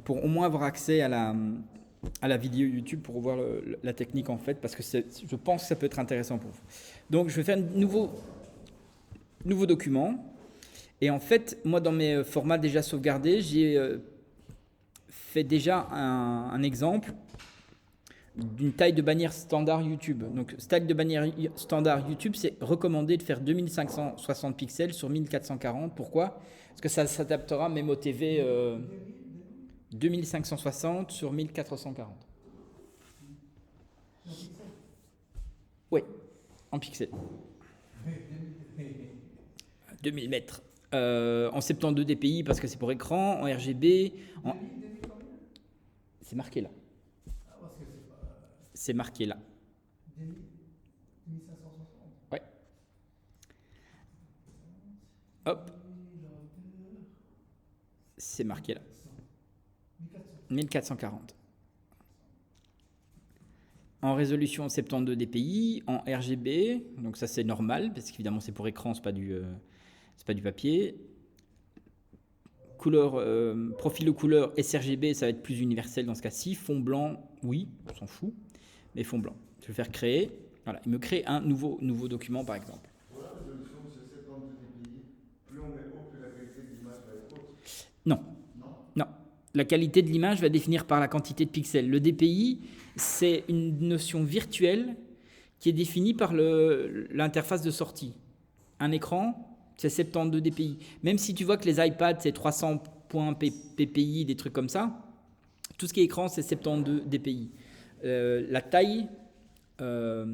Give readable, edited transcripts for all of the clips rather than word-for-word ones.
pour au moins avoir accès à la vidéo YouTube pour voir la technique en fait, parce que je pense que ça peut être intéressant pour vous. Donc je vais faire un nouveau document. Et en fait, moi dans mes formats déjà sauvegardés, j'ai fait déjà un exemple d'une taille de bannière standard YouTube. Donc taille de bannière standard YouTube, c'est recommandé de faire 2560 pixels sur 1440. Pourquoi? Parce que ça s'adaptera même au TV 2560 sur 1440. Oui, en pixels. 2000 mètres. En 72 dpi parce que c'est pour écran, en RGB. C'est marqué là. C'est marqué là. Ouais. Hop. C'est marqué là. 1440. En résolution 72 dpi, en RGB, donc ça c'est normal, parce qu'évidemment c'est pour écran, c'est pas du papier. Couleur, profil de couleur sRGB, ça va être plus universel dans ce cas-ci. Fond blanc, oui, on s'en fout, mais fond blanc. Je vais faire créer. Voilà, il me crée un nouveau document par exemple. Pour la résolution, c'est 72 dpi. Plus on est haut, plus la qualité de l'image va être haute. Non. Non. La qualité de l'image va définir par la quantité de pixels. Le DPI, c'est une notion virtuelle qui est définie par l'interface de sortie. Un écran, c'est 72 dpi. Même si tu vois que les iPads, c'est 300 points ppi, des trucs comme ça, tout ce qui est écran, c'est 72 dpi. La taille de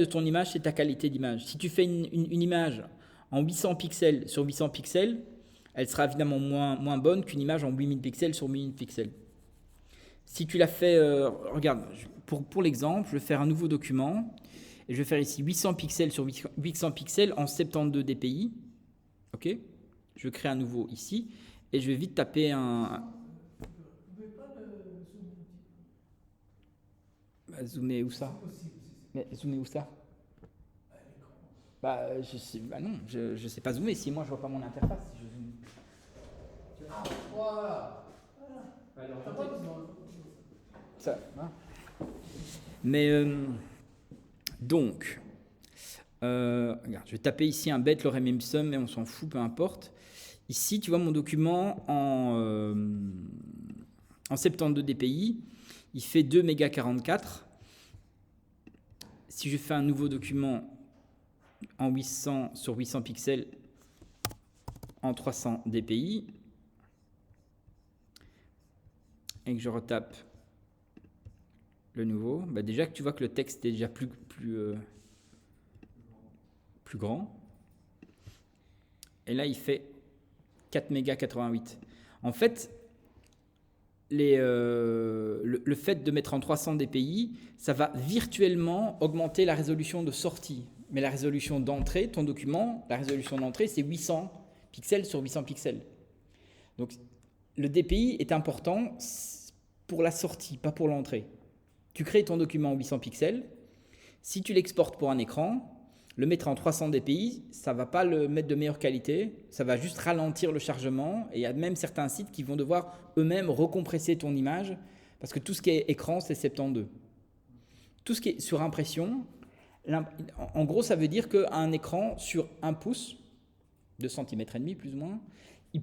ton image, c'est ta qualité d'image. Si tu fais une image en 800 pixels sur 800 pixels, elle sera évidemment moins bonne qu'une image en 8000 pixels sur 8000 pixels. Si tu l'as fait, regarde, pour l'exemple, je vais faire un nouveau document et je vais faire ici 800 pixels sur 800 pixels en 72 dpi. Ok, je crée un nouveau ici et je vais vite taper un. Vous pouvez pas le zoomer un petit peu? Bah, zoomer où ça? Mais zoomer où ça? Bah, non, je sais pas zoomer. Si moi je vois pas mon interface, si je zoome. Ah, voilà. Bah, T'as pas besoin. Ça, hein. Mais donc, regarde, je vais taper ici un bet lorem ipsum, mais on s'en fout, peu importe. Ici, tu vois mon document en 72 dpi, il fait 2 mégas 44. Si je fais un nouveau document en 800 sur 800 pixels en 300 dpi et que je retape le nouveau, bah déjà que tu vois que le texte est déjà plus grand. Et là, il fait 4 mégas 88. En fait, le fait de mettre en 300 dpi, ça va virtuellement augmenter la résolution de sortie. Mais la résolution d'entrée, ton document, la résolution d'entrée, c'est 800 pixels sur 800 pixels. Donc, le DPI est important pour la sortie, pas pour l'entrée. Tu crées ton document en 800 pixels. Si tu l'exportes pour un écran, le mettre en 300 dpi, ça ne va pas le mettre de meilleure qualité, ça va juste ralentir le chargement. Et il y a même certains sites qui vont devoir eux-mêmes recompresser ton image parce que tout ce qui est écran, c'est 72. Tout ce qui est sur impression, en gros, ça veut dire qu'un écran sur 1 pouce, 2 cm et demi plus ou moins, il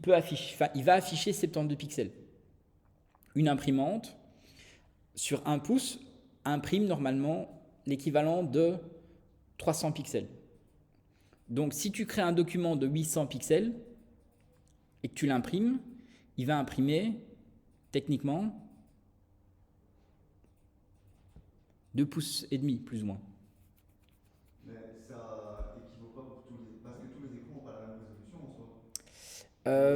va afficher 72 pixels. Une imprimante sur 1 pouce imprime normalement l'équivalent de 300 pixels. Donc, si tu crées un document de 800 pixels et que tu l'imprimes, il va imprimer techniquement 2 pouces et demi, plus ou moins. Mais ça équivaut pas pour tous les. Parce que tous les écrans n'ont pas la même résolution en soi.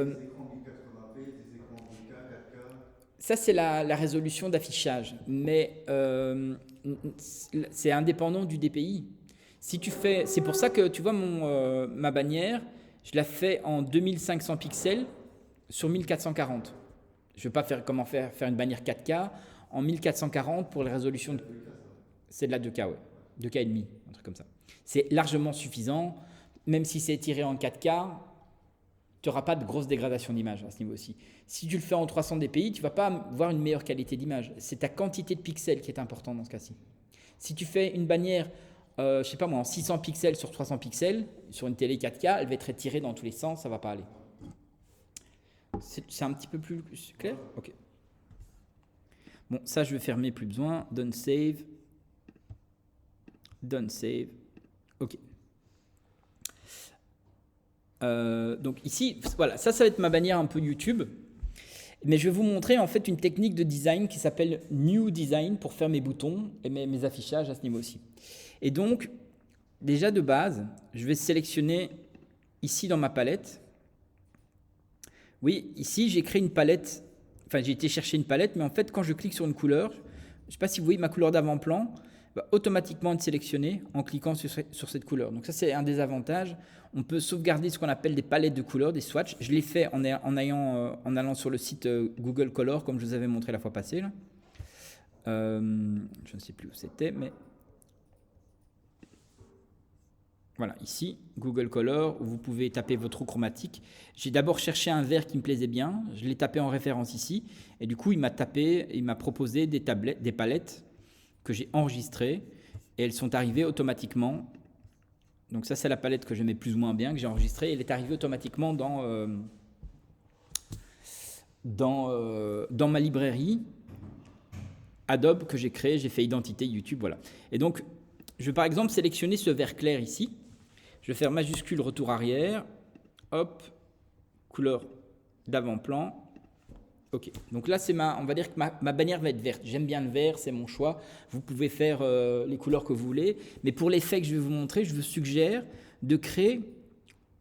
Des écrans 1080p, des écrans 8K, 4K. Ça, c'est la résolution d'affichage, mais c'est indépendant du DPI. Si tu fais, c'est pour ça que tu vois ma bannière, je la fais en 2500 pixels sur 1440. Je ne vais pas faire une bannière 4K en 1440 pour les résolutions. C'est de la 2K, ouais. 2K et demi, un truc comme ça. C'est largement suffisant, même si c'est tiré en 4K, tu n'auras pas de grosse dégradation d'image à ce niveau aussi. Si tu le fais en 300 dpi, tu ne vas pas voir une meilleure qualité d'image. C'est ta quantité de pixels qui est importante dans ce cas-ci. Si tu fais une bannière, je sais pas moi, en 600 pixels sur 300 pixels, sur une télé 4K, elle va être étirée dans tous les sens, ça ne va pas aller. C'est un petit peu plus clair? Ok. Bon, ça, je vais fermer, plus besoin. Done save. Done save. Ok. Donc ici, voilà, ça va être ma bannière un peu YouTube. Mais je vais vous montrer en fait une technique de design qui s'appelle New Design pour faire mes boutons et mes affichages à ce niveau aussi. Et donc, déjà de base, je vais sélectionner ici dans ma palette. Oui, ici, j'ai créé une palette. Enfin, j'ai été chercher une palette, mais en fait, quand je clique sur une couleur, je ne sais pas si vous voyez ma couleur d'avant-plan, va automatiquement être sélectionnée en cliquant sur cette couleur. Donc ça, c'est un des avantages. On peut sauvegarder ce qu'on appelle des palettes de couleurs, des swatchs. Je l'ai fait en allant sur le site Google Color, comme je vous avais montré la fois passée. Là. Je ne sais plus où c'était, mais... Voilà, ici, Google Color, où vous pouvez taper votre eau chromatique. J'ai d'abord cherché un vert qui me plaisait bien. Je l'ai tapé en référence ici. Et du coup, il m'a proposé des palettes que j'ai enregistrées. Et elles sont arrivées automatiquement. Donc ça, c'est la palette que j'aimais plus ou moins bien, que j'ai enregistrée. Elle est arrivée automatiquement dans ma librairie Adobe que j'ai créée. J'ai fait identité YouTube, voilà. Et donc, je vais par exemple sélectionner ce vert clair ici. Je vais faire majuscule retour arrière. Hop, couleur d'avant-plan. Ok, donc là, on va dire que ma bannière va être verte. J'aime bien le vert, c'est mon choix. Vous pouvez faire les couleurs que vous voulez. Mais pour l'effet que je vais vous montrer, je vous suggère de créer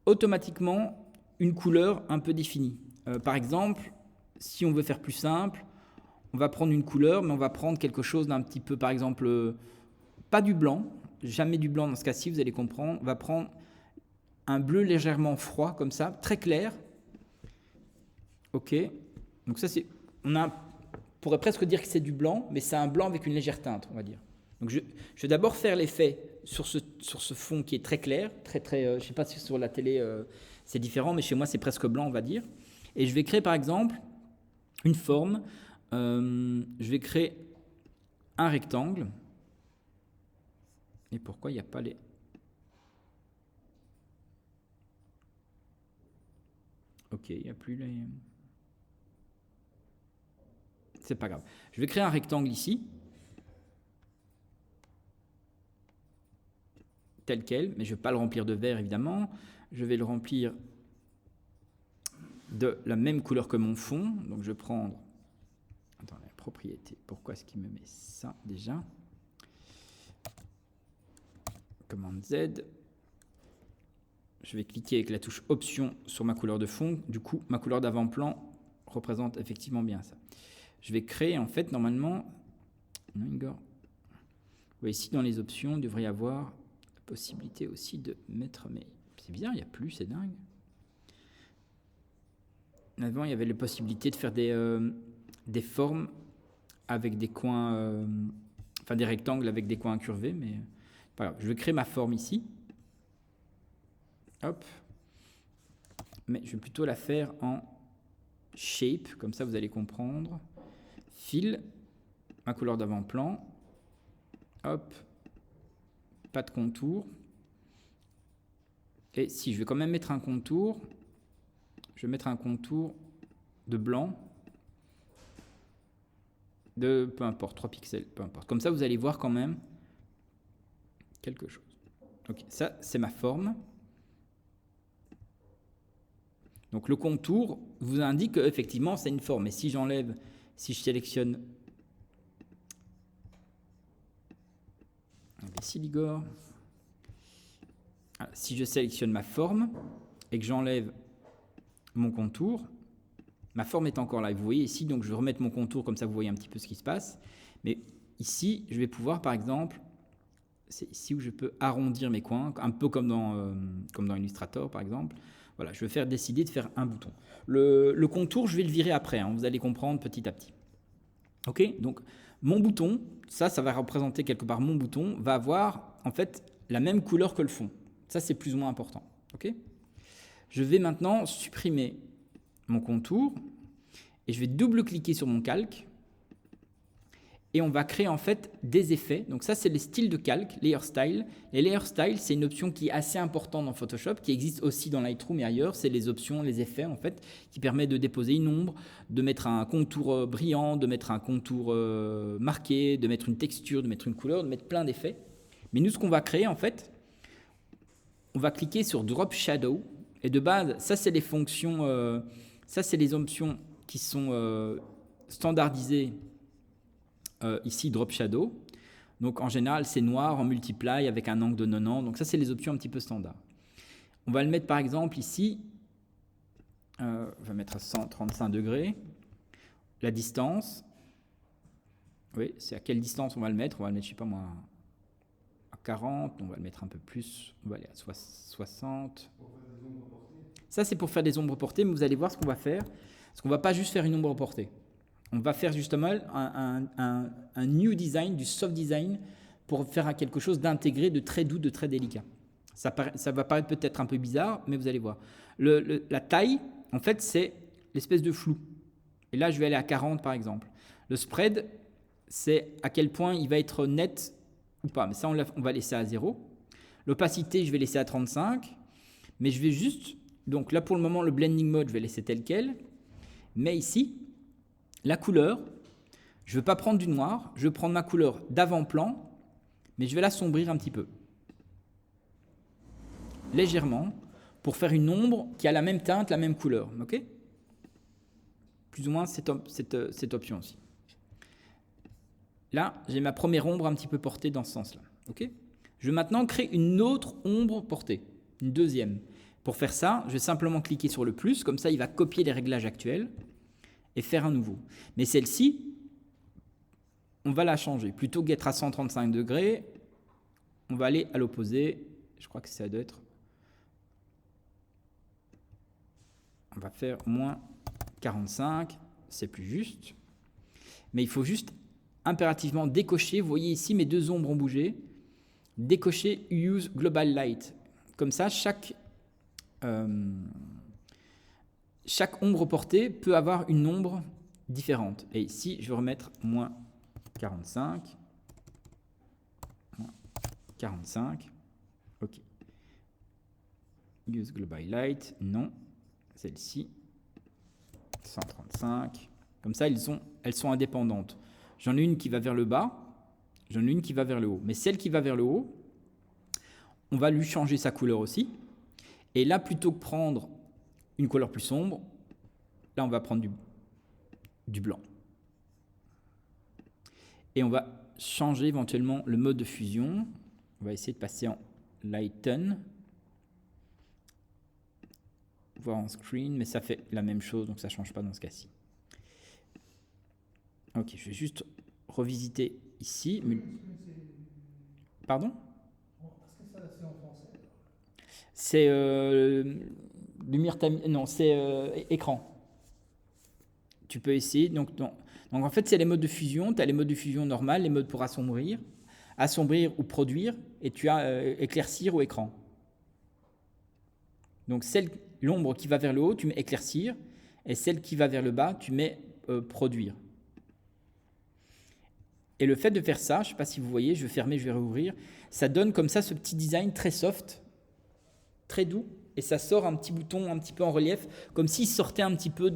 automatiquement une couleur un peu définie. Par exemple, si on veut faire plus simple, on va prendre une couleur, mais on va prendre quelque chose d'un petit peu, par exemple, pas du blanc, jamais du blanc dans ce cas-ci, vous allez comprendre. On va prendre un bleu légèrement froid, comme ça, très clair. Ok. Donc ça, on pourrait presque dire que c'est du blanc, mais c'est un blanc avec une légère teinte, on va dire. Donc je vais d'abord faire l'effet sur ce fond qui est très clair, je ne sais pas si sur la télé c'est différent, mais chez moi c'est presque blanc, on va dire. Et je vais créer par exemple une forme. Je vais créer un rectangle. Et pourquoi il n'y a pas les... Ok, il n'y a plus les... C'est pas grave. Je vais créer un rectangle ici. Tel quel, mais je ne vais pas le remplir de vert évidemment. Je vais le remplir de la même couleur que mon fond. Donc je vais prendre... Attendez, propriété. Pourquoi est-ce qu'il me met ça déjà ? Commande Z. Je vais cliquer avec la touche Option sur ma couleur de fond. Du coup, ma couleur d'avant-plan représente effectivement bien ça. Je vais créer, en fait, normalement... Non, Igor. Oui, ici, dans les options, il devrait y avoir la possibilité aussi de mettre... Mais c'est bizarre, il n'y a plus, c'est dingue. Avant, il y avait la possibilité de faire des formes avec des coins... enfin, des rectangles avec des coins incurvés, mais... Voilà, je vais créer ma forme ici. Hop. Mais je vais plutôt la faire en shape, comme ça vous allez comprendre. Fil, ma couleur d'avant-plan. Hop. Pas de contour. Et si je vais quand même mettre un contour, je vais mettre un contour de blanc. De peu importe, 3 pixels, peu importe. Comme ça vous allez voir quand même quelque chose. Ok, ça c'est ma forme. Donc le contour vous indique qu'effectivement c'est une forme. Et si j'enlève, si je sélectionne imbécile Igor, si je sélectionne ma forme et que j'enlève mon contour, ma forme est encore là. Et vous voyez ici, donc je vais remettre mon contour comme ça vous voyez un petit peu ce qui se passe. Mais ici, je vais pouvoir par exemple, c'est ici où je peux arrondir mes coins, un peu comme dans Illustrator par exemple. Voilà, je vais décider de faire un bouton. Le contour, je vais le virer après, hein, vous allez comprendre petit à petit. Ok, donc mon bouton, ça va représenter quelque part mon bouton, va avoir en fait la même couleur que le fond. Ça, c'est plus ou moins important. Ok, Je vais maintenant supprimer mon contour et je vais double-cliquer sur mon calque. Et on va créer en fait des effets. Donc ça, c'est les styles de calque, Layer Style. Les Layer Style, c'est une option qui est assez importante dans Photoshop, qui existe aussi dans Lightroom et ailleurs. C'est les options, les effets en fait, qui permettent de déposer une ombre, de mettre un contour brillant, de mettre un contour marqué, de mettre une texture, de mettre une couleur, de mettre plein d'effets. Mais nous, ce qu'on va créer en fait, on va cliquer sur Drop Shadow. Et de base, ça, c'est les fonctions, ça, c'est les options qui sont standardisées. Ici, Drop Shadow. Donc, en général, c'est noir en multiply avec un angle de 90. Donc, ça, c'est les options un petit peu standard. On va le mettre, par exemple, ici. On va mettre à 135 degrés. La distance. Oui, c'est à quelle distance on va le mettre? On va le mettre, je ne sais pas moi, à 40. On va le mettre un peu plus. On va aller à 60. Ça, c'est pour faire des ombres portées. Mais vous allez voir ce qu'on va faire. Parce qu'on ne va pas juste faire une ombre portée. On va faire justement un new design, du soft design, pour faire quelque chose d'intégré, de très doux, de très délicat. Ça va paraître peut-être un peu bizarre, mais vous allez voir. La taille, en fait, c'est l'espèce de flou. Et là, je vais aller à 40, par exemple. Le spread, c'est à quel point il va être net ou pas. Mais ça, on va laisser à 0. L'opacité, je vais laisser à 35. Mais je vais juste... Donc là, pour le moment, le blending mode, je vais laisser tel quel. Mais ici... La couleur, je ne veux pas prendre du noir, je vais prendre ma couleur d'avant-plan, mais je vais l'assombrir un petit peu. Légèrement, pour faire une ombre qui a la même teinte, la même couleur. Ok ? Plus ou moins cette option aussi. Là, j'ai ma première ombre un petit peu portée dans ce sens-là. Ok ? Je vais maintenant créer une autre ombre portée, une deuxième. Pour faire ça, je vais simplement cliquer sur le plus, comme ça il va copier les réglages actuels. Et faire un nouveau. Mais celle-ci, on va la changer. Plutôt qu'être à 135 degrés, on va aller à l'opposé. Je crois que ça doit être... On va faire moins 45, c'est plus juste. Mais il faut juste impérativement décocher. Vous voyez ici, mes deux ombres ont bougé. Décocher Use Global Light. Comme ça, chaque ombre portée peut avoir une ombre différente. Et ici, je vais remettre moins 45. Moins 45. OK. Use Global Light. Non. Celle-ci. 135. Comme ça, elles sont indépendantes. J'en ai une qui va vers le bas. J'en ai une qui va vers le haut. Mais celle qui va vers le haut, on va lui changer sa couleur aussi. Et là, plutôt que prendre une couleur plus sombre, là on va prendre du blanc. Et on va changer éventuellement le mode de fusion. On va essayer de passer en Lighten. Voir en screen, mais ça fait la même chose, donc ça ne change pas dans ce cas-ci. Ok, je vais juste revisiter ici. Pardon ? Parce que ça, c'est en français. C'est non, c'est écran. Tu peux essayer. Donc en fait, c'est les modes de fusion. Tu as les modes de fusion normales, les modes pour assombrir ou produire, et tu as éclaircir ou écran. Donc l'ombre qui va vers le haut, tu mets éclaircir, et celle qui va vers le bas, tu mets produire. Et le fait de faire ça, je ne sais pas si vous voyez, je vais fermer, je vais rouvrir, ça donne comme ça ce petit design très soft, très doux, et ça sort un petit bouton un petit peu en relief, comme s'il sortait un petit peu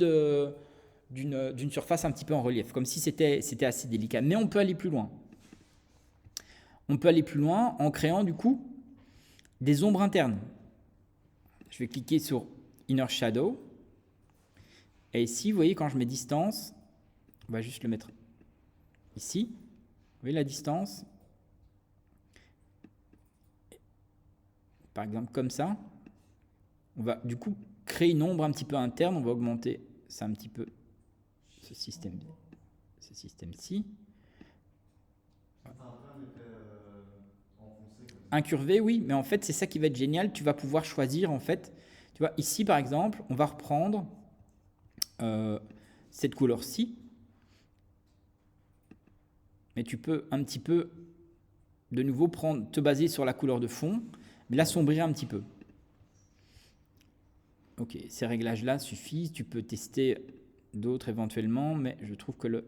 d'une surface un petit peu en relief, comme si c'était assez délicat. Mais on peut aller plus loin. On peut aller plus loin en créant du coup des ombres internes. Je vais cliquer sur Inner Shadow. Et ici, vous voyez, quand je mets distance, on va juste le mettre ici. Vous voyez la distance? Par exemple, comme ça. On va du coup créer une ombre un petit peu interne. On va augmenter ça un petit peu, ce système-ci. Incurvé, oui, mais en fait, c'est ça qui va être génial. Tu vas pouvoir choisir, en fait. Tu vois, ici, par exemple, on va reprendre cette couleur-ci. Mais tu peux un petit peu, de nouveau, te baser sur la couleur de fond, mais l'assombrir un petit peu. Ok, ces réglages-là suffisent. Tu peux tester d'autres éventuellement, mais je trouve que le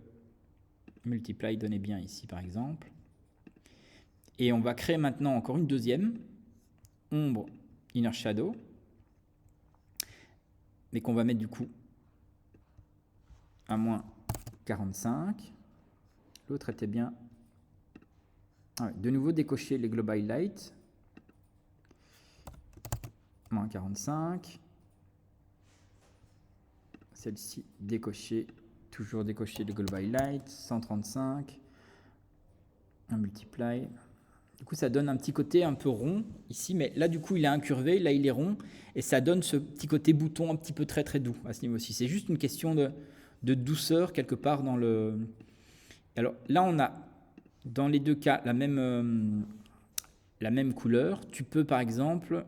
multiply donnait bien ici, par exemple. Et on va créer maintenant encore une deuxième, ombre inner shadow, mais qu'on va mettre du coup à moins 45. L'autre était bien. Ah ouais, de nouveau décocher les global light. Moins 45. Celle-ci décocher. Toujours décocher le global light. 135. Un multiply. Du coup, ça donne un petit côté un peu rond ici, mais là, du coup, il est incurvé, là, il est rond, et ça donne ce petit côté bouton un petit peu très, très doux à ce niveau-ci. C'est juste une question de douceur quelque part dans le... Alors là, on a, dans les deux cas, la même couleur. Tu peux, par exemple,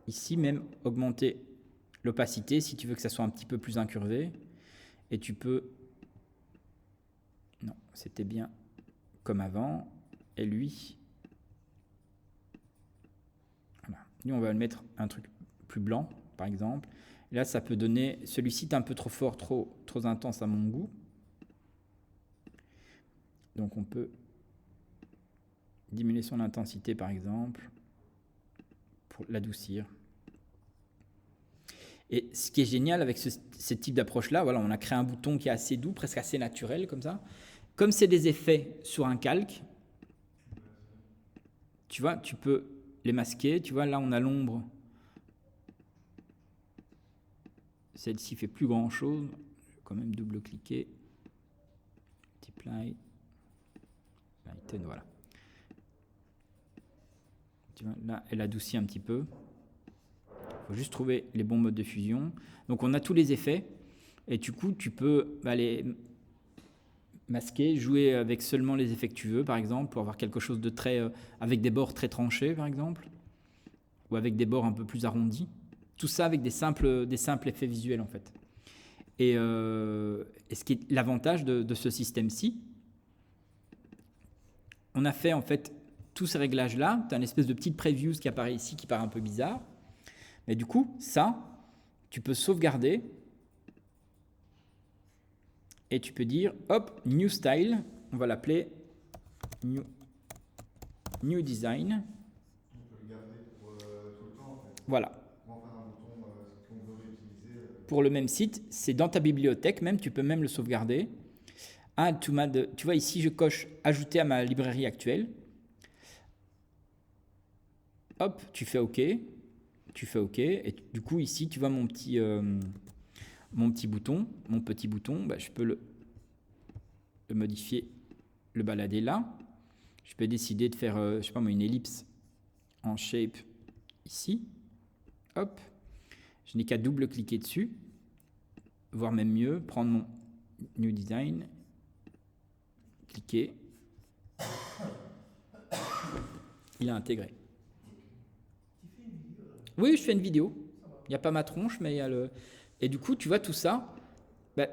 ici même, augmenter l'opacité si tu veux que ça soit un petit peu plus incurvé. Et tu peux... Non, c'était bien comme avant. Et lui, voilà. Lui, on va le mettre un truc plus blanc, par exemple. Et là, ça peut donner... Celui-ci est un peu trop fort, trop intense à mon goût. Donc, on peut diminuer son intensité, par exemple, pour l'adoucir. Et ce qui est génial avec ce type d'approche-là, voilà, on a créé un bouton qui est assez doux, presque assez naturel, comme ça. Comme c'est des effets sur un calque, tu vois, tu peux les masquer. Tu vois, là, on a l'ombre. Celle-ci fait plus grand-chose. Je vais quand même double-cliquer. Multiply. Lighten, voilà. Tu vois, là, elle adoucit un petit peu. Il faut juste trouver les bons modes de fusion. Donc, on a tous les effets. Et du coup, tu peux les masquer, jouer avec seulement les effets que tu veux, par exemple, pour avoir quelque chose de très... avec des bords très tranchés, par exemple, ou avec des bords un peu plus arrondis. Tout ça avec des simples effets visuels, en fait. Et ce qui est l'avantage de ce système-ci, on a fait, en fait, tous ces réglages-là. Tu as une espèce de petite preview qui apparaît ici, qui paraît un peu bizarre. Mais du coup, ça, tu peux sauvegarder. Et tu peux dire, hop, New Style, on va l'appeler New Design. On peut le garder pour tout le temps, en fait. Voilà. Pour en faire un bouton qu'on veut réutiliser. Pour le même site, c'est dans ta bibliothèque même, tu peux même le sauvegarder. Tu vois ici, je coche ajouter à ma librairie actuelle. Hop, tu fais OK. Tu fais OK. Et du coup, ici, tu vois mon petit bouton, je peux le modifier, le balader là. Je peux décider de faire, je sais pas moi, une ellipse en shape ici. Hop. Je n'ai qu'à double-cliquer dessus, voire même mieux, prendre mon New Design, cliquer. Il a intégré. Oui, je fais une vidéo. Il n'y a pas ma tronche, mais il y a le... Et du coup, tu vois tout ça,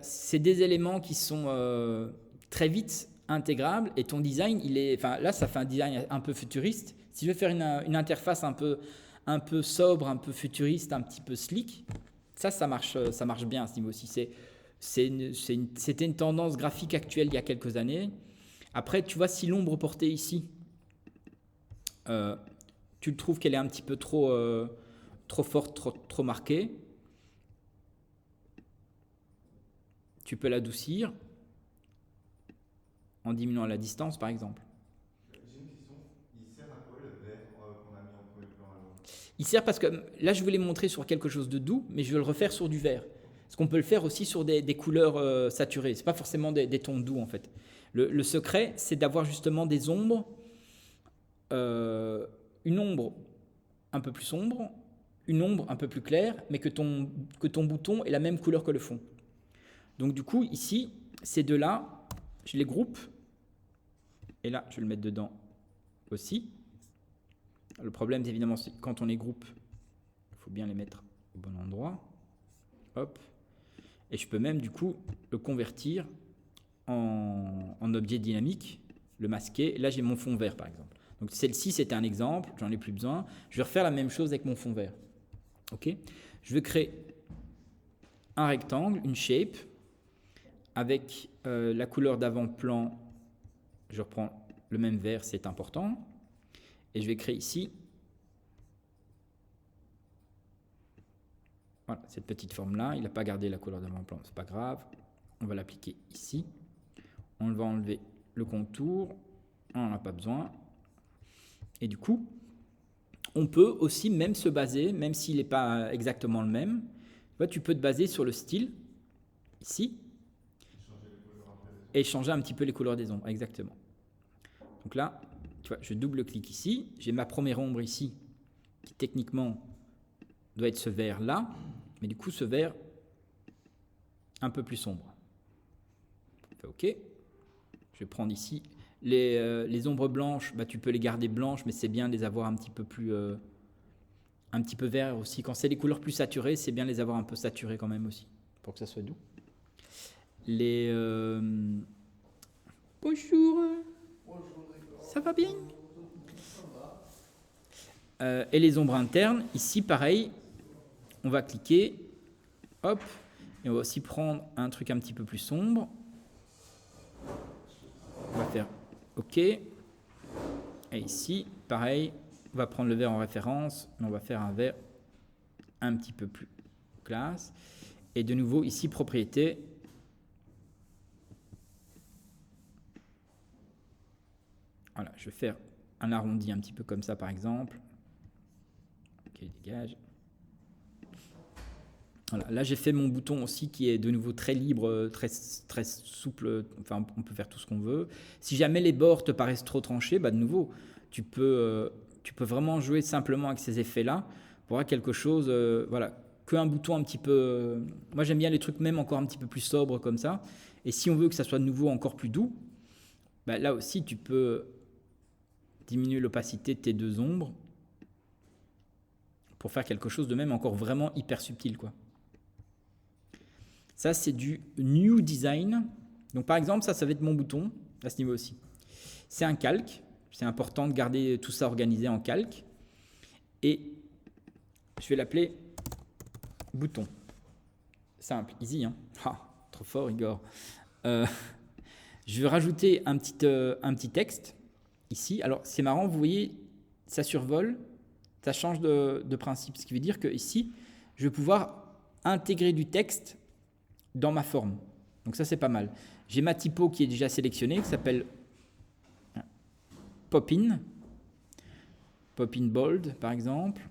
c'est des éléments qui sont très vite intégrables. Et ton design, là, ça fait un design un peu futuriste. Si je veux faire une interface un peu sobre, un peu futuriste, un petit peu slick, ça marche bien à ce niveau-ci. C'était une tendance graphique actuelle il y a quelques années. Après, tu vois, si l'ombre portée ici, tu le trouves qu'elle est un petit peu trop forte, trop marquée, tu peux l'adoucir en diminuant la distance, par exemple. J'ai une question. Il sert à quoi le vert qu'on a mis en premier plan alors? Il sert parce que là, je voulais montrer sur quelque chose de doux, mais je veux le refaire sur du vert. Parce qu'on peut le faire aussi sur des couleurs saturées. Ce n'est pas forcément des tons doux, en fait. Le secret, c'est d'avoir justement des ombres, une ombre un peu plus sombre, une ombre un peu plus claire, mais que ton bouton est la même couleur que le fond. Donc du coup, ici, ces deux-là, je les groupe. Et là, je vais le mettre dedans aussi. Le problème, évidemment, c'est quand on les groupe, il faut bien les mettre au bon endroit. Hop. Et je peux même, du coup, le convertir en objet dynamique, le masquer. Là, j'ai mon fond vert, par exemple. Donc celle-ci, c'était un exemple, j'en ai plus besoin. Je vais refaire la même chose avec mon fond vert. Ok. Je vais créer un rectangle, une shape, avec la couleur d'avant-plan. Je reprends le même vert, c'est important. Et je vais créer ici voilà, cette petite forme-là. Il n'a pas gardé la couleur d'avant-plan, c'est pas grave. On va l'appliquer ici. On va enlever le contour. On n'en a pas besoin. Et du coup, on peut aussi même se baser, même s'il n'est pas exactement le même, tu peux te baser sur le style, ici, et changer un petit peu les couleurs des ombres, exactement. Donc là, tu vois, je double-clique ici, j'ai ma première ombre ici, qui techniquement doit être ce vert-là, mais du coup ce vert un peu plus sombre. OK. Je vais prendre ici les ombres blanches, tu peux les garder blanches, mais c'est bien de les avoir un petit peu plus... un petit peu vert aussi. Quand c'est les couleurs plus saturées, c'est bien de les avoir un peu saturées quand même aussi, pour que ça soit doux. Bonjour. Ça va bien? Et les ombres internes, ici pareil, on va cliquer, hop, et on va aussi prendre un truc un petit peu plus sombre. On va faire OK. Et ici, pareil, on va prendre le vert en référence, mais on va faire un vert un petit peu plus classe. Et de nouveau, ici, propriété. Voilà, je vais faire un arrondi un petit peu comme ça, par exemple. OK, dégage. Voilà, là, j'ai fait mon bouton aussi qui est de nouveau très libre, très souple. Enfin, on peut faire tout ce qu'on veut. Si jamais les bords te paraissent trop tranchés, de nouveau, tu peux vraiment jouer simplement avec ces effets-là pour avoir quelque chose, voilà, qu'un bouton un petit peu... moi, j'aime bien les trucs même encore un petit peu plus sobres comme ça. Et si on veut que ça soit de nouveau encore plus doux, là aussi, tu peux diminuer l'opacité de tes deux ombres pour faire quelque chose de même encore vraiment hyper subtil, quoi. Ça, c'est du New Design. Donc, par exemple, ça va être mon bouton, à ce niveau aussi. C'est un calque. C'est important de garder tout ça organisé en calque. Et je vais l'appeler bouton. Simple, easy, hein. Trop fort, Igor. Je vais rajouter un petit texte ici. Alors, c'est marrant, vous voyez, ça survole, ça change de principe. Ce qui veut dire que ici, je vais pouvoir intégrer du texte dans ma forme. Donc ça, c'est pas mal. J'ai ma typo qui est déjà sélectionnée, qui s'appelle Pop-in Bold, par exemple.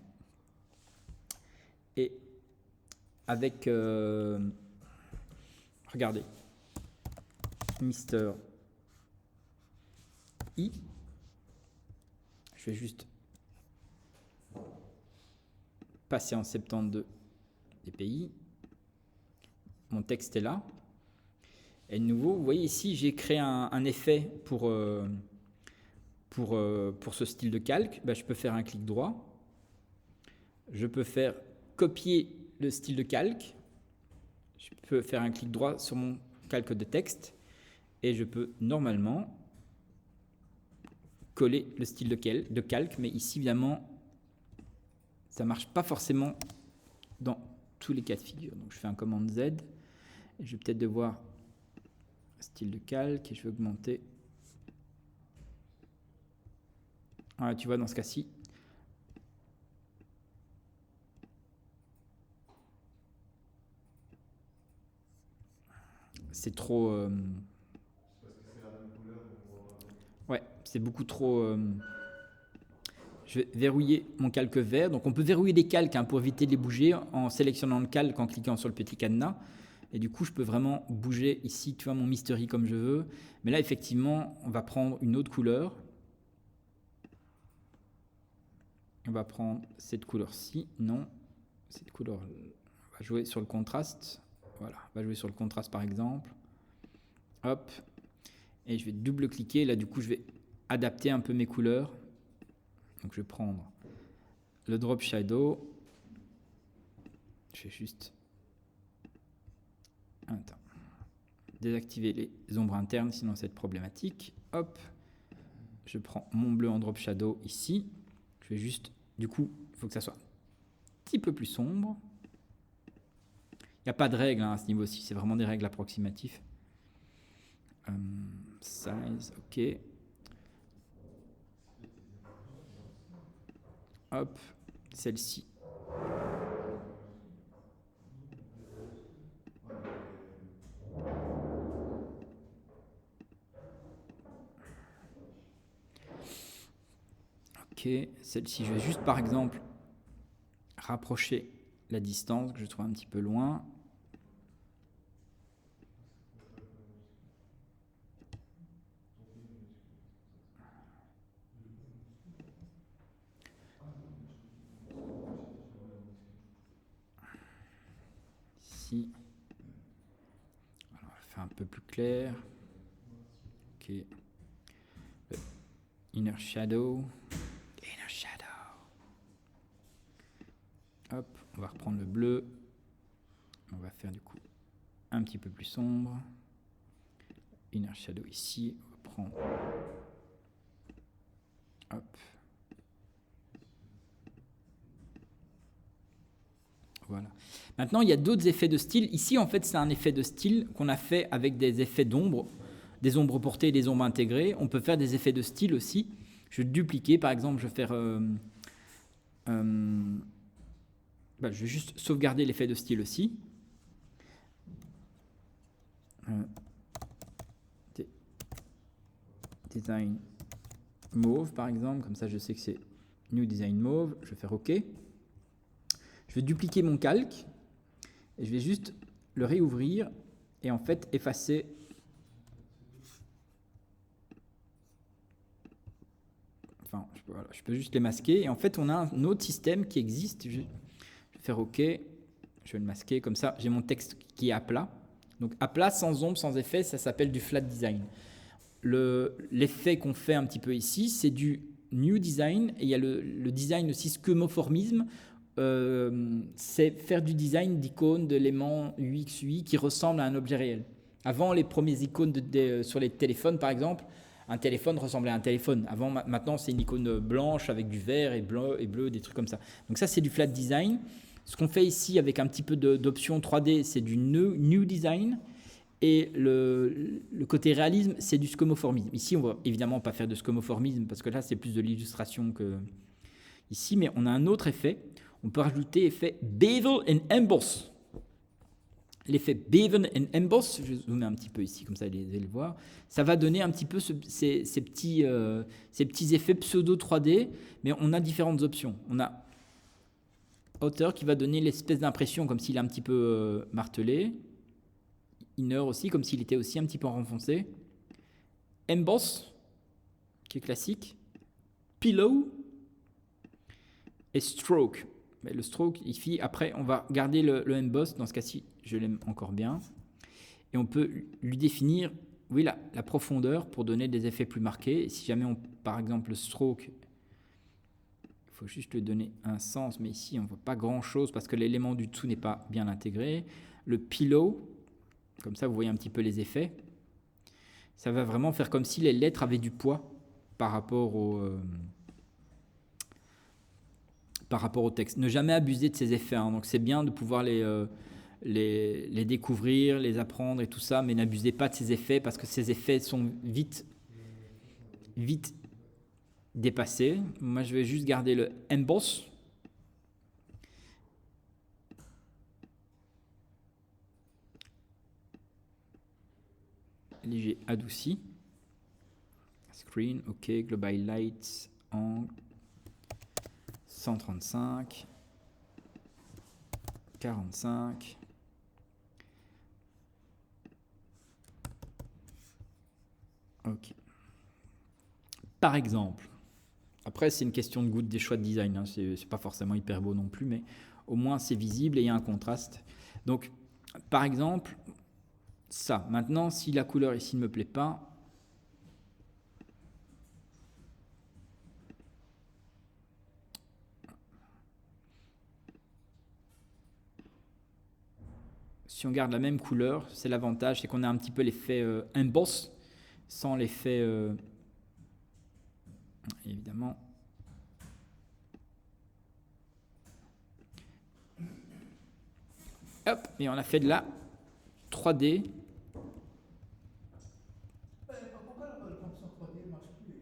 Et avec... regardez. Mister I. Je vais juste passer en 72 des pays. Mon texte est là. Et de nouveau, vous voyez ici, j'ai créé un effet pour ce style de calque. Je peux faire un clic droit. Je peux faire copier le style de calque. Je peux faire un clic droit sur mon calque de texte. Et je peux normalement coller le style de calque. Mais ici, évidemment, ça ne marche pas forcément dans tous les cas de figure. Donc, je fais un commande Z. Et je vais peut-être devoir style de calque et je vais augmenter. Voilà, tu vois, dans ce cas-ci, c'est trop... Parce que c'est la même couleur, on voit pas. Ouais, c'est beaucoup trop... Je vais verrouiller mon calque vert. Donc, on peut verrouiller des calques pour éviter de les bouger en sélectionnant le calque, en cliquant sur le petit cadenas. Et du coup, je peux vraiment bouger ici, tu vois, mon mystery comme je veux. Mais là, effectivement, on va prendre une autre couleur. On va prendre cette couleur-ci. Non, cette couleur. On va jouer sur le contraste. Voilà, on va jouer sur le contraste, par exemple. Hop. Et je vais double-cliquer. Là, du coup, je vais adapter un peu mes couleurs. Donc, je vais prendre le drop shadow. Je vais juste... Attends. Désactiver les ombres internes, sinon c'est problématique. Hop, je prends mon bleu en drop shadow ici. Je vais juste, du coup, il faut que ça soit petit peu plus sombre. Il n'y a pas de règles à ce niveau-ci, c'est vraiment des règles approximatives. Size, ok. Hop, celle-ci. Ok, celle-ci, je vais juste par exemple rapprocher la distance que je trouve un petit peu loin. Ici. Alors, on va faire un peu plus clair. Ok. Le inner shadow. Hop, on va reprendre le bleu. On va faire du coup un petit peu plus sombre. Inner shadow ici. On va prendre. Hop. Voilà. Maintenant, il y a d'autres effets de style. Ici, en fait, c'est un effet de style qu'on a fait avec des effets d'ombre, des ombres portées et des ombres intégrées. On peut faire des effets de style aussi. Je vais dupliquer, par exemple, je vais faire... je vais juste sauvegarder l'effet de style aussi. Design mauve, par exemple. Comme ça, je sais que c'est New Design mauve. Je vais faire OK. Je vais dupliquer mon calque. Et je vais juste le réouvrir. Et en fait, effacer... Enfin, voilà, je peux juste les masquer. Et en fait, on a un autre système qui existe. Je vais faire OK. Je vais le masquer. Comme ça, j'ai mon texte qui est à plat. Donc, à plat, sans ombre, sans effet, ça s'appelle du flat design. L'effet qu'on fait un petit peu ici, c'est du new design. Et il y a le design aussi skeuomorphisme. C'est faire du design d'icônes, d'éléments UX, UI qui ressemblent à un objet réel. Avant, les premières icônes sur les téléphones, par exemple, un téléphone ressemblait à un téléphone. Maintenant, c'est une icône blanche avec du vert et bleu, des trucs comme ça. Donc ça, c'est du flat design. Ce qu'on fait ici avec un petit peu d'options 3D, c'est du new design. Et le côté réalisme, c'est du skeuomorphisme. Ici, on ne va évidemment pas faire de skeuomorphisme parce que là, c'est plus de l'illustration que ici. Mais on a un autre effet. On peut rajouter l'effet Bevel and Emboss. L'effet Bevel and Emboss, je vais zoomer un petit peu ici, comme ça vous allez le voir. Ça va donner un petit peu ces petits effets pseudo 3D, mais on a différentes options. On a Outer qui va donner l'espèce d'impression comme s'il est un petit peu martelé. Inner aussi, comme s'il était aussi un petit peu renfoncé. Emboss, qui est classique. Pillow. Et Stroke. Mais le stroke, ici, après, on va garder le emboss. Dans ce cas-ci, je l'aime encore bien. Et on peut lui définir la profondeur pour donner des effets plus marqués. Et si jamais par exemple, le stroke, il faut juste lui donner un sens. Mais ici, on ne voit pas grand-chose parce que l'élément du dessous n'est pas bien intégré. Le pillow, comme ça, vous voyez un petit peu les effets. Ça va vraiment faire comme si les lettres avaient du poids par rapport au texte. Ne jamais abuser de ces effets. Donc c'est bien de pouvoir les découvrir, les apprendre et tout ça, mais n'abusez pas de ces effets parce que ces effets sont vite dépassés. Moi, je vais juste garder le emboss. Léger adouci. Screen, OK. Global Light, angle. 135, 45, ok. Par exemple, après c'est une question de goût, des choix de design, hein, c'est pas forcément hyper beau non plus, mais au moins c'est visible et il y a un contraste. Donc, par exemple, ça. Maintenant, si la couleur ici ne me plaît pas, si on garde la même couleur, c'est l'avantage, c'est qu'on a un petit peu l'effet emboss, sans l'effet, évidemment, Hop, et on a fait de la 3D. Pourquoi la fonction 3D ne marche plus?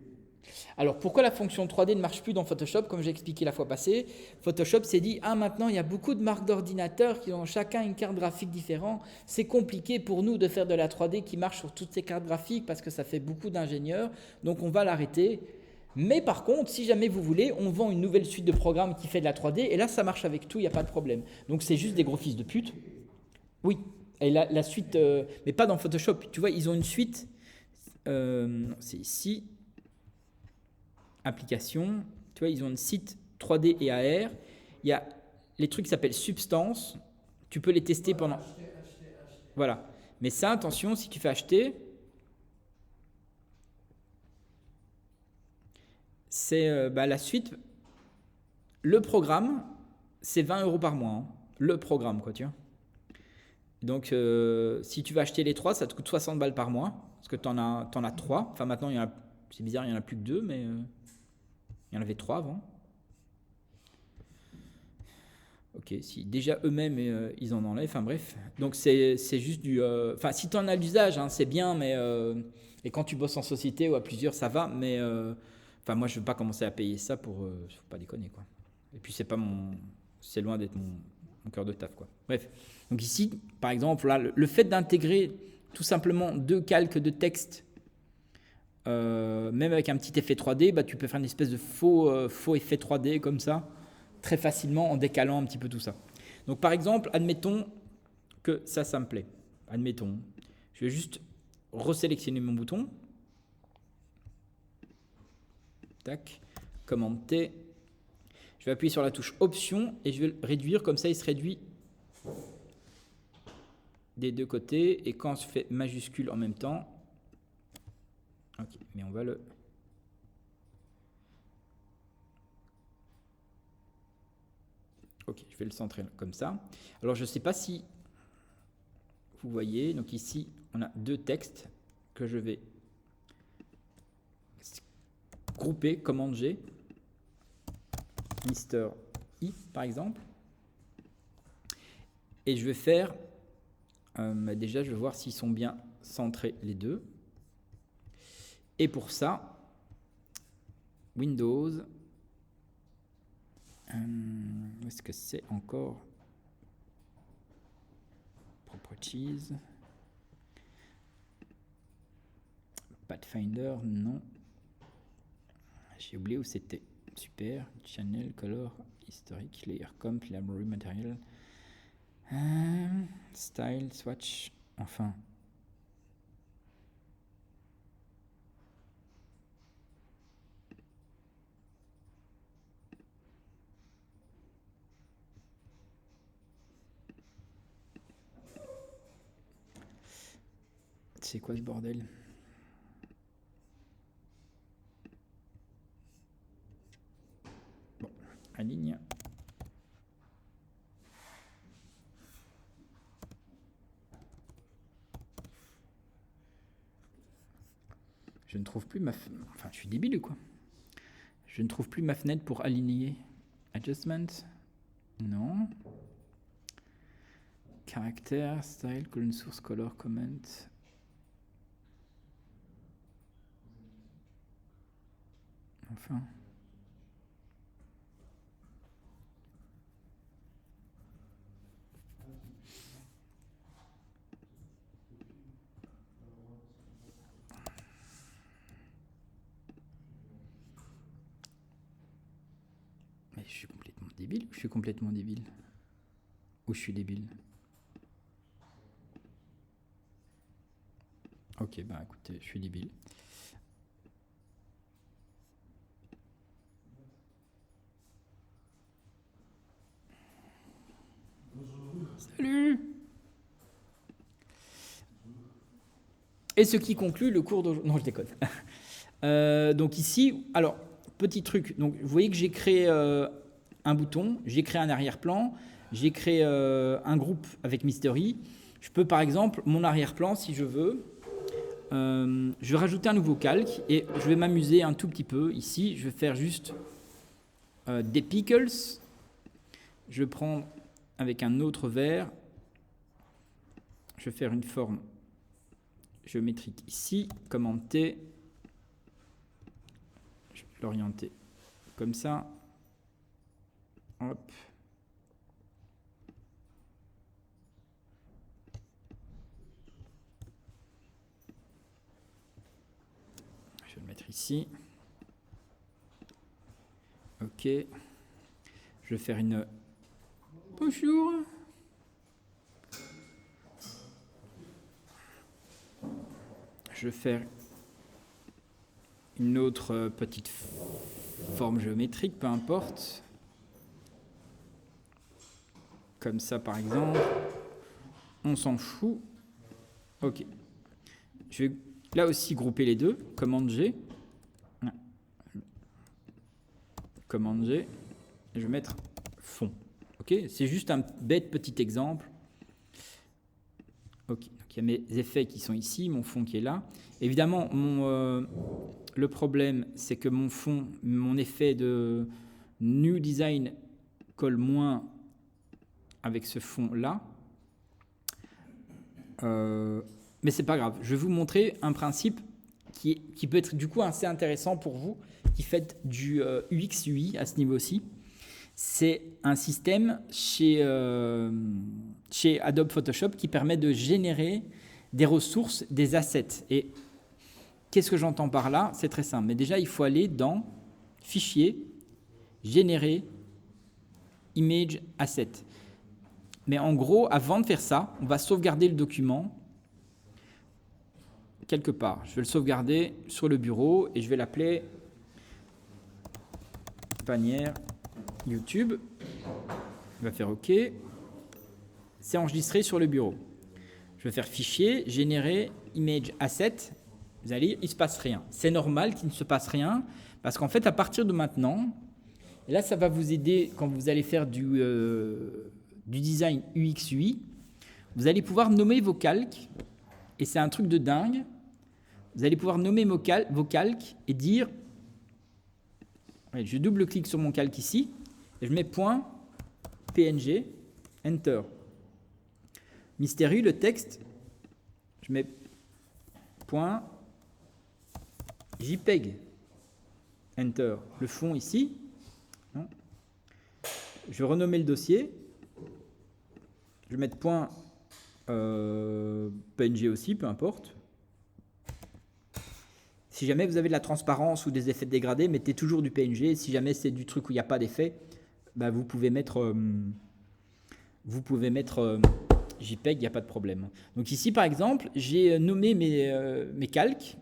Alors, pourquoi la fonction 3D ne marche plus dans Photoshop? Comme j'ai expliqué la fois passée, Photoshop s'est dit « Ah, maintenant, il y a beaucoup de marques d'ordinateurs qui ont chacun une carte graphique différente. C'est compliqué pour nous de faire de la 3D qui marche sur toutes ces cartes graphiques parce que ça fait beaucoup d'ingénieurs. Donc, on va l'arrêter. Mais par contre, si jamais vous voulez, on vend une nouvelle suite de programmes qui fait de la 3D. Et là, ça marche avec tout, il n'y a pas de problème. Donc, c'est juste des gros fils de pute. Oui. Et la suite, mais pas dans Photoshop. Tu vois, ils ont une suite. C'est ici. Application, tu vois, ils ont un site 3D et AR. Il y a les trucs qui s'appellent Substance. Tu peux les tester pendant. Voilà. Mais ça, attention, si tu fais acheter, c'est la suite. Le programme, c'est 20 € par mois. Hein. Le programme, quoi, tu vois. Donc, si tu veux acheter les 3, ça te coûte 60 balles par mois. Parce que tu en as 3. Enfin, maintenant, c'est bizarre, il n'y en a plus que 2, mais. Il y en avait 3 avant. Ok, si déjà eux-mêmes ils en enlèvent, enfin bref. Donc c'est juste du. Enfin, si tu en as l'usage, hein, c'est bien, mais. Et quand tu bosses en société ou à plusieurs, ça va, mais. Enfin, moi je ne veux pas commencer à payer ça pour. Faut pas déconner, quoi. Et puis c'est loin d'être mon cœur de taf, quoi. Bref. Donc ici, par exemple, là, le fait d'intégrer tout simplement 2 calques de texte. Même avec un petit effet 3D, tu peux faire une espèce de faux effet 3D comme ça, très facilement en décalant un petit peu tout ça. Donc par exemple, admettons que ça me plaît. Admettons, je vais juste resélectionner mon bouton. Tac, commande T. Je vais appuyer sur la touche Option et je vais le réduire, comme ça il se réduit des 2 côtés. Et quand je fais majuscule en même temps, ok, mais on va le... Ok, je vais le centrer comme ça. Alors, je ne sais pas si vous voyez. Donc ici, on a 2 textes que je vais grouper, commande G. Mister I, par exemple. Et je vais faire... déjà, je vais voir s'ils sont bien centrés, les 2. Et pour ça, Windows, où est-ce que c'est encore? Properties, Pathfinder, non. J'ai oublié où c'était. Super, Channel, Color, Historique, Layer Comp, Library Material, Style, Swatch, enfin... C'est quoi ce bordel? Bon, aligne. Je ne trouve plus ma... Enfin, je suis débile ou quoi? Je ne trouve plus ma fenêtre pour aligner. Adjustment? Non. Caractère, style, colonne source, color, comment. Enfin. Mais je suis complètement débile ou je suis complètement débile? Ou je suis débile? Ok, bah écoutez, je suis débile. Salut! Et ce qui conclut le cours d'aujourd'hui. Non, je déconne. Donc ici, alors, petit truc. Donc, vous voyez que j'ai créé un bouton, j'ai créé un arrière-plan, j'ai créé un groupe avec Mystery. Je peux, par exemple, mon arrière-plan, si je veux, je vais rajouter un nouveau calque et je vais m'amuser un tout petit peu. Ici, je vais faire juste des pickles. Je vais prendre avec un autre vert je vais faire une forme géométrique ici, commande T, je vais l'orienter comme ça, hop. Je vais le mettre ici. Ok. Je vais faire une... Bonjour. Je vais faire une autre petite forme géométrique, peu importe. Comme ça, par exemple. On s'en fout. Ok. Je vais là aussi grouper les deux. Commande G. Commande G. Et je vais mettre fond. Ok. C'est juste un bête petit exemple. Ok. Donc, il y a mes effets qui sont ici, mon fond qui est là. Évidemment, le problème, c'est que mon fond, mon effet de New Design colle moins avec ce fond-là. Mais c'est pas grave. Je vais vous montrer un principe qui peut être du coup assez intéressant pour vous, qui fait du UX UI à ce niveau-ci. C'est un système chez Adobe Photoshop qui permet de générer des ressources, des assets. Et qu'est-ce que j'entends par là? C'est très simple. Mais déjà, il faut aller dans Fichier, Générer, Image, Asset. Mais en gros, avant de faire ça, on va sauvegarder le document quelque part. Je vais le sauvegarder sur le bureau et je vais l'appeler bannière YouTube. On va faire OK. C'est enregistré sur le bureau. Je vais faire Fichier, Générer, Image, Asset. Vous allez dire, il ne se passe rien. C'est normal qu'il ne se passe rien parce qu'en fait, à partir de maintenant, et là, ça va vous aider quand vous allez faire du design UX UI, vous allez pouvoir nommer vos calques, et c'est un truc de dingue. Vous allez pouvoir nommer vos calques et dire, je double-clique sur mon calque ici, et je mets point PNG, Enter. Mystery, le texte, je mets point JPEG, Enter. Le fond ici, non. Je vais renommer le dossier. Je vais mettre point PNG aussi, peu importe. Si jamais vous avez de la transparence ou des effets dégradés, mettez toujours du PNG. Si jamais c'est du truc où il n'y a pas d'effet, bah vous pouvez mettre JPEG, il n'y a pas de problème. Donc ici, par exemple, j'ai nommé mes calques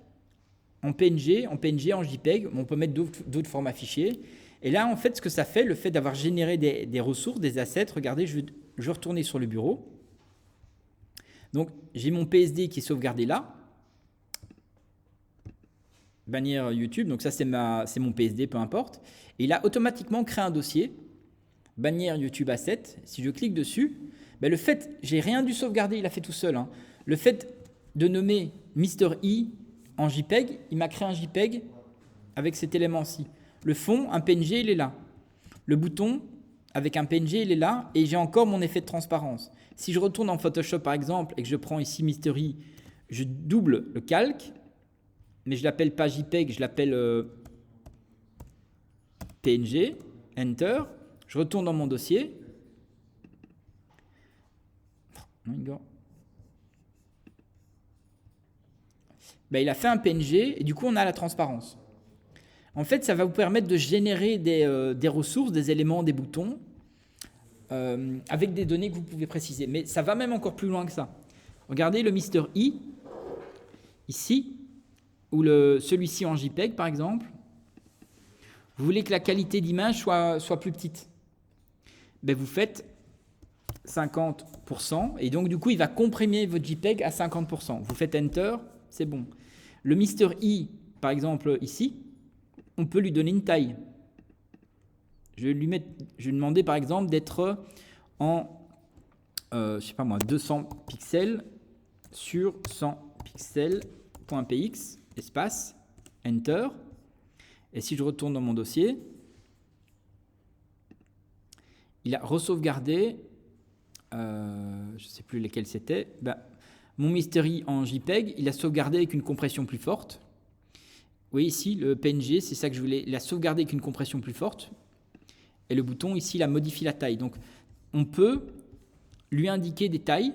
en PNG, en JPEG. On peut mettre d'autres formats fichiers. Et là, en fait, ce que ça fait, le fait d'avoir généré des ressources, des assets, regardez, je vais retourner sur le bureau. Donc, j'ai mon PSD qui est sauvegardé là. Bannière YouTube, donc ça, c'est mon PSD, peu importe. Et il a automatiquement créé un dossier, bannière YouTube Asset. Si je clique dessus, ben le fait, j'ai rien dû sauvegarder, il a fait tout seul. Hein. Le fait de nommer Mr. I en JPEG, il m'a créé un JPEG avec cet élément-ci. Le fond, un PNG, il est là. Le bouton, avec un PNG, il est là. Et j'ai encore mon effet de transparence. Si je retourne en Photoshop, par exemple, et que je prends ici Mystery, je double le calque, mais je ne l'appelle pas JPEG, je l'appelle PNG, Enter. Je retourne dans mon dossier. Ben, il a fait un PNG, et du coup, on a la transparence. En fait, ça va vous permettre de générer des ressources, des éléments, des boutons, avec des données que vous pouvez préciser. Mais ça va même encore plus loin que ça. Regardez le Mr. I, ici, ou celui-ci en JPEG, par exemple. Vous voulez que la qualité d'image soit plus petite. Ben, vous faites 50%, et donc du coup, il va comprimer votre JPEG à 50%. Vous faites Enter, c'est bon. Le Mr. I, par exemple, ici, on peut lui donner une taille. Je vais lui demander par exemple d'être en, je sais pas moi, 200 pixels sur 100 pixels.px, espace, Enter. Et si je retourne dans mon dossier, il a ressauvegardé, je ne sais plus lesquels c'était. Ben, Mon mystery en JPEG, il a sauvegardé avec une compression plus forte. Vous voyez ici, le PNG, c'est ça que je voulais. Il a sauvegardé avec une compression plus forte. Et le bouton, ici, il a modifié la taille. Donc, on peut lui indiquer des tailles.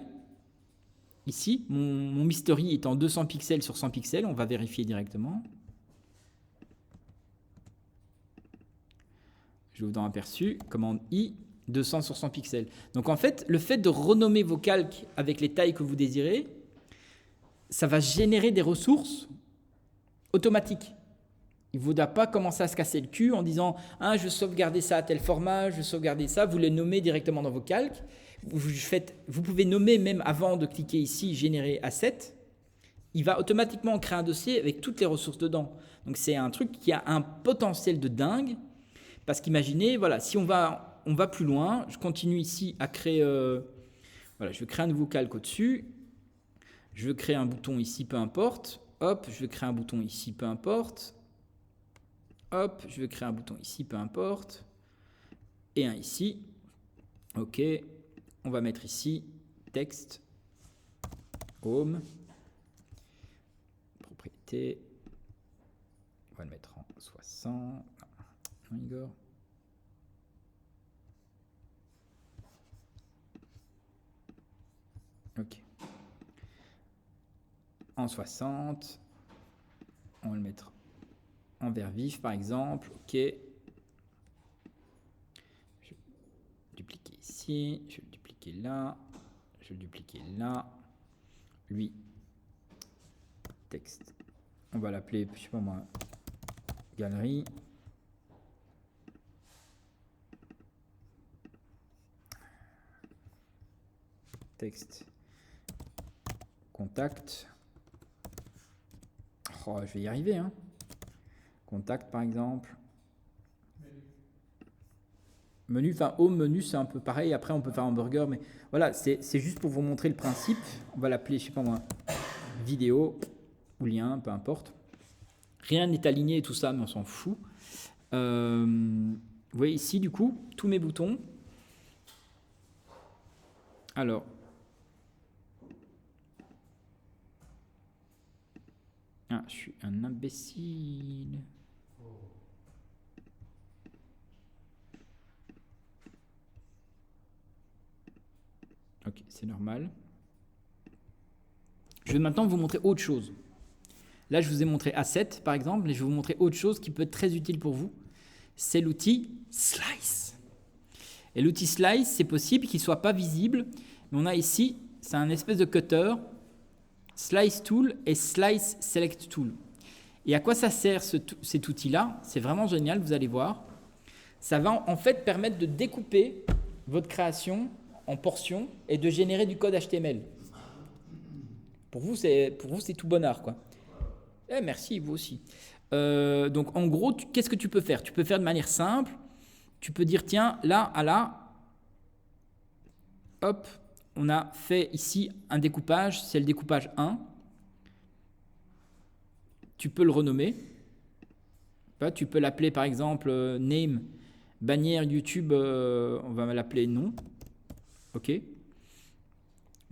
Ici, mon mystery est en 200 pixels sur 100 pixels. On va vérifier directement. Je vous donne un aperçu. Commande I, 200 sur 100 pixels. Donc, en fait, le fait de renommer vos calques avec les tailles que vous désirez, ça va générer des ressources automatiques. Il ne faudra pas commencer à se casser le cul en disant « Ah, je veux sauvegarder ça à tel format, je veux sauvegarder ça ». Vous les nommez directement dans vos calques. Vous pouvez nommer même avant de cliquer ici « Générer asset ». Il va automatiquement créer un dossier avec toutes les ressources dedans. Donc, c'est un truc qui a un potentiel de dingue. Parce qu'imaginez, voilà, si on va plus loin, je continue ici à créer… voilà, je vais créer un nouveau calque au-dessus. Je veux créer un bouton ici, peu importe. Hop, je vais créer un bouton ici, peu importe. Hop, je vais créer un bouton ici, peu importe. Et un ici. OK. On va mettre ici, texte, home, propriété. On va le mettre en 60. Non, Igor. OK. En 60. On va le mettre en vert vif, par exemple. OK. Je vais dupliquer ici. Je vais le dupliquer là. Je vais le dupliquer là. Lui. Texte. On va l'appeler, je sais pas moi, galerie. Texte. Contact. Oh, je vais y arriver, hein. Contact, par exemple. Menu, enfin, home, menu, c'est un peu pareil. Après, on peut faire hamburger, mais voilà, c'est juste pour vous montrer le principe. On va l'appeler, je sais pas moi, vidéo ou lien, peu importe. Rien n'est aligné et tout ça, mais on s'en fout. Vous voyez ici, du coup, tous mes boutons. Alors, ah, je suis un imbécile. Ok, c'est normal. Je vais maintenant vous montrer autre chose. Là, je vous ai montré Asset, par exemple, et je vais vous montrer autre chose qui peut être très utile pour vous. C'est l'outil Slice. Et l'outil Slice, c'est possible qu'il ne soit pas visible, mais on a ici, c'est un espèce de cutter, Slice Tool et Slice Select Tool. Et à quoi ça sert cet outil-là? C'est vraiment génial, vous allez voir. Ça va en fait permettre de découper votre création en portions et de générer du code HTML. Pour vous, c'est tout bonheur, quoi. Eh, merci, vous aussi. Donc, en gros, qu'est-ce que tu peux faire? Tu peux faire de manière simple. Tu peux dire, tiens, là, à là, hop, on a fait ici un découpage, c'est le découpage 1. Tu peux le renommer. Tu peux l'appeler, par exemple, name, bannière YouTube, on va l'appeler non. OK.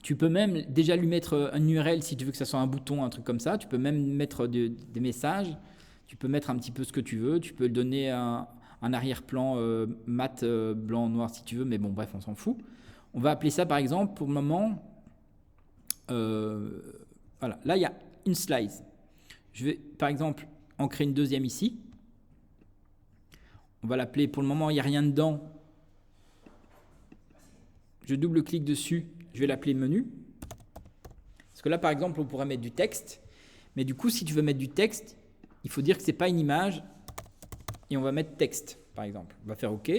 Tu peux même déjà lui mettre un URL si tu veux que ça soit un bouton, un truc comme ça. Tu peux même mettre des messages. Tu peux mettre un petit peu ce que tu veux. Tu peux lui donner un arrière-plan mat, blanc, noir si tu veux. Mais bon, bref, on s'en fout. On va appeler ça, par exemple, pour le moment, voilà. Là, il y a une slice. Je vais, par exemple, en créer une deuxième ici. On va l'appeler, pour le moment, il n'y a rien dedans. Je double-clique dessus. Je vais l'appeler menu. Parce que là, par exemple, on pourrait mettre du texte. Mais du coup, si tu veux mettre du texte, il faut dire que ce n'est pas une image. Et on va mettre texte, par exemple. On va faire OK.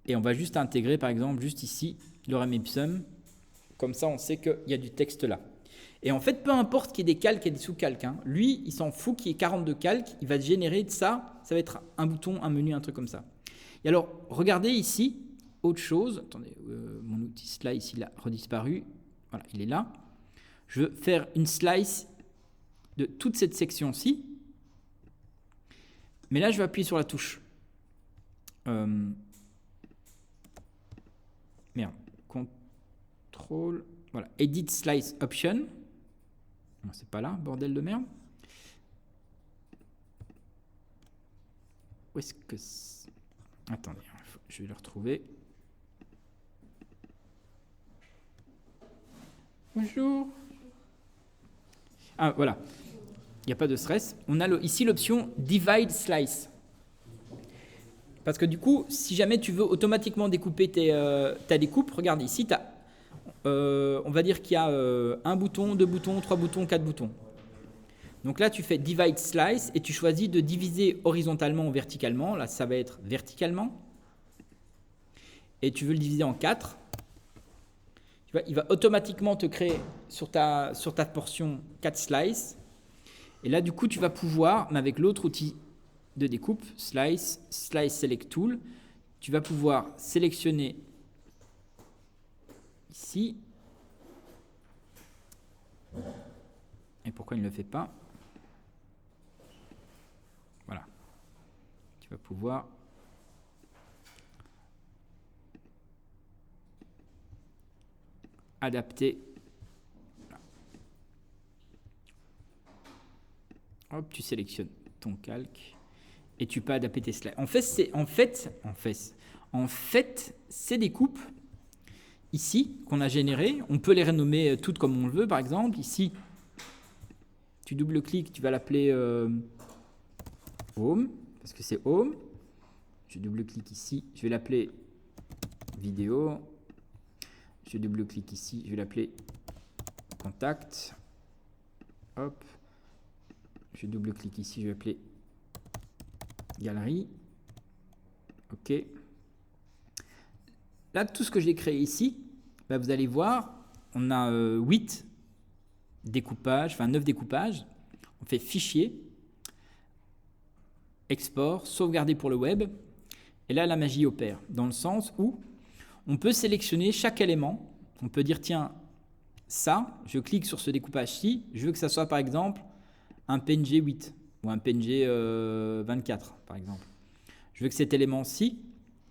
Et on va juste intégrer, par exemple, juste ici, lorem ipsum. Comme ça, on sait qu'il y a du texte là. Et en fait, peu importe qu'il y ait des calques et des sous-calques. Hein, lui, il s'en fout qu'il y ait 42 calques. Il va générer de ça. Ça va être un bouton, un menu, un truc comme ça. Et alors, regardez ici. Autre chose, attendez, mon outil slice, il a redisparu. Voilà, il est là. Je veux faire une slice de toute cette section-ci. Mais là, je vais appuyer sur la touche. Merde. Control. Voilà. Edit Slice Option. Non, c'est pas là, bordel de merde. Où est-ce que c'est? Attendez, je vais le retrouver. Bonjour. Ah, voilà. Il n'y a pas de stress. On a ici l'option Divide Slice. Parce que du coup, si jamais tu veux automatiquement découper ta découpe, regarde ici, on va dire qu'il y a un bouton, 2 boutons, 3 boutons, 4 boutons. Donc là, tu fais Divide Slice et tu choisis de diviser horizontalement ou verticalement. Là, ça va être verticalement. Et tu veux le diviser en 4. Il va automatiquement te créer sur ta portion 4 slices. Et là, du coup, tu vas pouvoir, mais avec l'autre outil de découpe, Slice Select Tool, tu vas pouvoir sélectionner ici. Et pourquoi il ne le fait pas? Voilà. Tu vas pouvoir adapter. Hop, tu sélectionnes ton calque et tu peux adapter tes slides. En fait, ces découpes ici qu'on a générées, on peut les renommer toutes comme on le veut. Par exemple, ici, tu double-cliques, tu vas l'appeler Home, parce que c'est Home. Je double-clique ici, je vais l'appeler Vidéo. Je double-clique ici, je vais l'appeler Contact. Hop. Je double-clique ici, je vais l'appeler Galerie. OK. Là, tout ce que j'ai créé ici, bah, vous allez voir, on a 8 découpages, enfin 9 découpages. On fait Fichier, Export, Sauvegarder pour le web. Et là, la magie opère, dans le sens où on peut sélectionner chaque élément. On peut dire, tiens, ça, je clique sur ce découpage-ci, je veux que ça soit par exemple un PNG 8 ou un PNG 24, par exemple. Je veux que cet élément-ci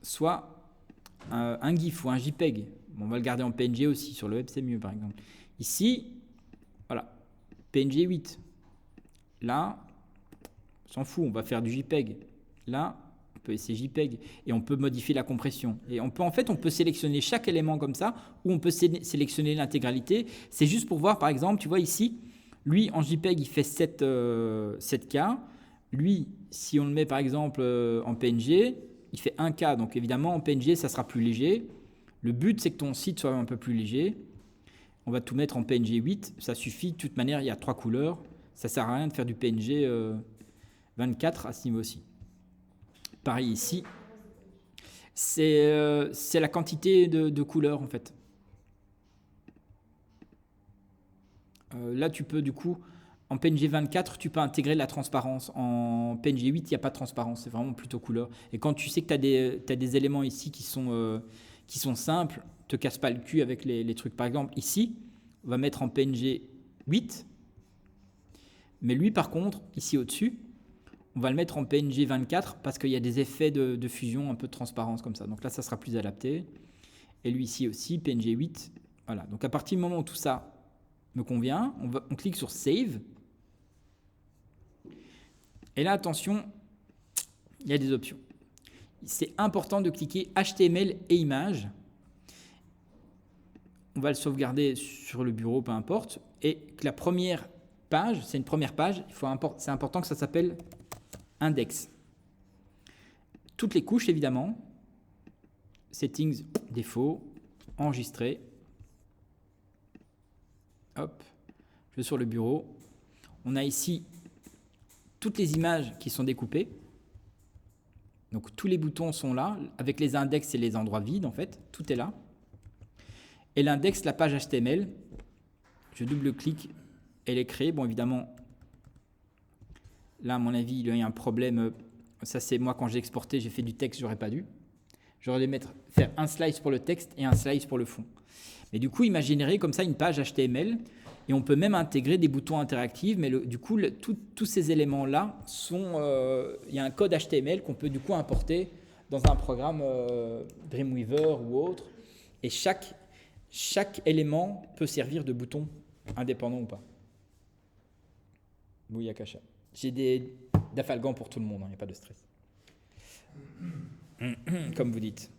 soit un GIF ou un JPEG. Bon, on va le garder en PNG aussi, sur le web c'est mieux par exemple. Ici, voilà, PNG 8. Là, on s'en fout, on va faire du JPEG. Là, on peut essayer JPEG et on peut modifier la compression. Et on peut sélectionner chaque élément comme ça, ou on peut sélectionner l'intégralité. C'est juste pour voir, par exemple, tu vois ici, lui en JPEG il fait 7K. Lui, si on le met par exemple en PNG, il fait 1K. Donc évidemment en PNG ça sera plus léger. Le but c'est que ton site soit un peu plus léger. On va tout mettre en PNG 8, ça suffit. De toute manière il y a 3 couleurs. Ça sert à rien de faire du PNG 24 à ce niveau-ci. Pareil ici. C'est la quantité de couleurs en fait. Là, tu peux du coup, en PNG 24, tu peux intégrer de la transparence. En PNG 8, il n'y a pas de transparence, c'est vraiment plutôt couleur. Et quand tu sais que tu as des éléments ici qui sont simples, te casse pas le cul avec les trucs. Par exemple, ici, on va mettre en PNG 8. Mais lui, par contre, ici au-dessus, on va le mettre en PNG 24 parce qu'il y a des effets de fusion, un peu de transparence comme ça. Donc là, ça sera plus adapté. Et lui ici aussi, PNG 8. Voilà. Donc à partir du moment où tout ça me convient, on clique sur Save. Et là, attention, il y a des options. C'est important de cliquer HTML et images. On va le sauvegarder sur le bureau, peu importe. Et que la première page, c'est une première page, c'est important que ça s'appelle index. Toutes les couches, évidemment. Settings, défaut, enregistrer. Hop, je vais sur le bureau. On a ici toutes les images qui sont découpées. Donc tous les boutons sont là, avec les index et les endroits vides en fait. Tout est là. Et l'index, la page HTML, je double-clique, elle est créée. Bon, évidemment, là, à mon avis, il y a un problème. Ça, c'est moi, quand j'ai exporté, j'ai fait du texte, j'aurais pas dû. J'aurais dû faire un slice pour le texte et un slice pour le fond. Mais du coup, il m'a généré comme ça une page HTML et on peut même intégrer des boutons interactifs. Mais du coup, tous ces éléments-là il y a un code HTML qu'on peut du coup importer dans un programme Dreamweaver ou autre. Et chaque chaque élément peut servir de bouton, indépendant ou pas. Bouillakacha. J'ai des d'afalgan pour tout le monde, il n'y a pas de stress. Comme vous dites.